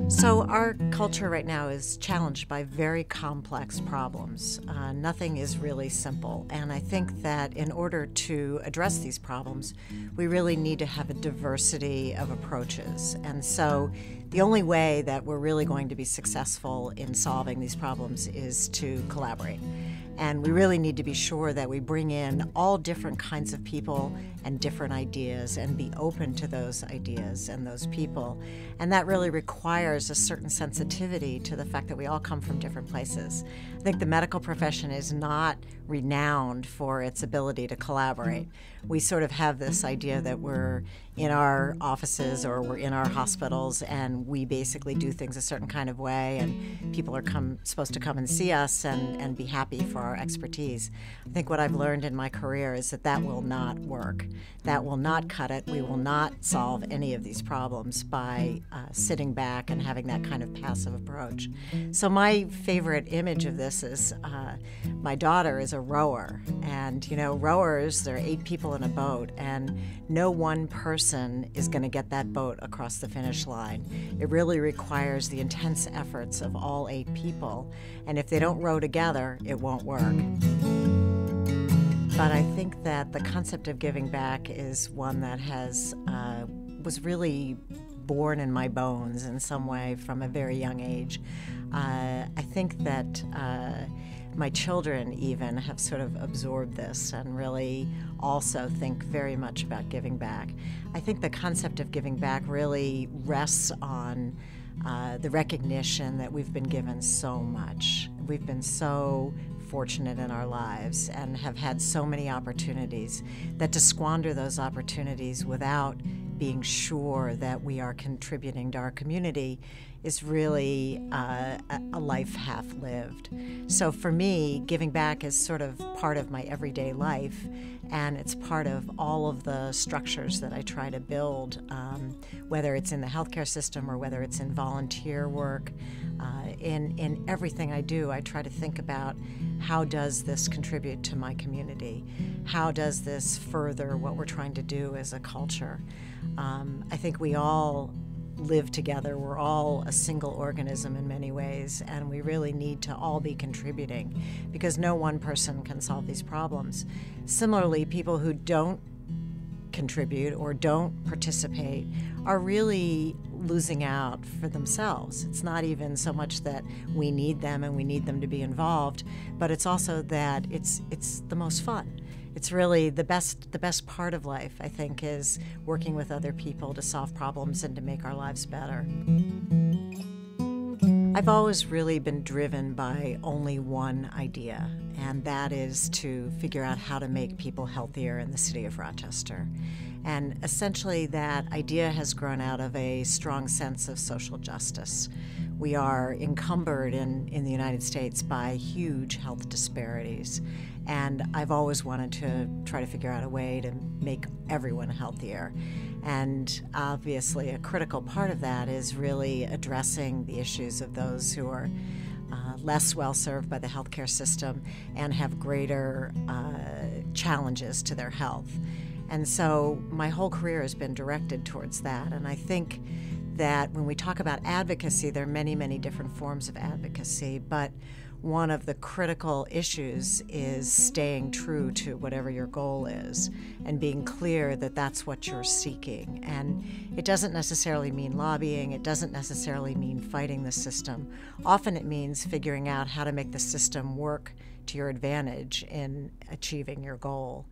So our culture right now is challenged by very complex problems. Nothing is really simple. And I think that in order to address these problems, we really need to have a diversity of approaches. And so the only way that we're really going to be successful in solving these problems is to collaborate. And we really need to be sure that we bring in all different kinds of people and different ideas and be open to those ideas and those people. And that really requires a certain sensitivity to the fact that we all come from different places. I think the medical profession is not renowned for its ability to collaborate. We sort of have this idea that we're in our offices or we're in our hospitals and we basically do things a certain kind of way, and people are supposed to come and see us and be happy for our expertise. I think what I've learned in my career is that will not work. That will not cut it. We will not solve any of these problems by sitting back and having that kind of passive approach. So my favorite image of this is my daughter is a rower, and rowers, there are 8 people in a boat, and no one person is going to get that boat across the finish line. It really requires the intense efforts of all 8 people, and if they don't row together, it won't work. But I think that the concept of giving back is one that was really born in my bones in some way from a very young age. I think that my children even have sort of absorbed this and really also think very much about giving back. I think the concept of giving back really rests on the recognition that we've been given so much. We've been so fortunate in our lives and have had so many opportunities that to squander those opportunities without being sure that we are contributing to our community is really a life half lived. So for me, giving back is sort of part of my everyday life, and it's part of all of the structures that I try to build, whether it's in the healthcare system or whether it's in volunteer work. In everything I do, I try to think about how does this contribute to my community? How does this further what we're trying to do as a culture? I think we all live together. We're all a single organism in many ways, and we really need to all be contributing because no one person can solve these problems. Similarly, people who don't contribute or don't participate are really losing out for themselves. It's not even so much that we need them and we need them to be involved, but it's also that it's the most fun. It's really the best part of life, I think, is working with other people to solve problems and to make our lives better. I've always really been driven by only one idea, and that is to figure out how to make people healthier in the city of Rochester. And essentially that idea has grown out of a strong sense of social justice. We are encumbered in the United States by huge health disparities, and I've always wanted to try to figure out a way to make everyone healthier. And obviously a critical part of that is really addressing the issues of those who are less well served by the healthcare system and have greater challenges to their health. And so my whole career has been directed towards that. And I think that when we talk about advocacy, there are many, many different forms of advocacy, but one of the critical issues is staying true to whatever your goal is and being clear that that's what you're seeking. And it doesn't necessarily mean lobbying. It doesn't necessarily mean fighting the system. Often it means figuring out how to make the system work to your advantage in achieving your goal.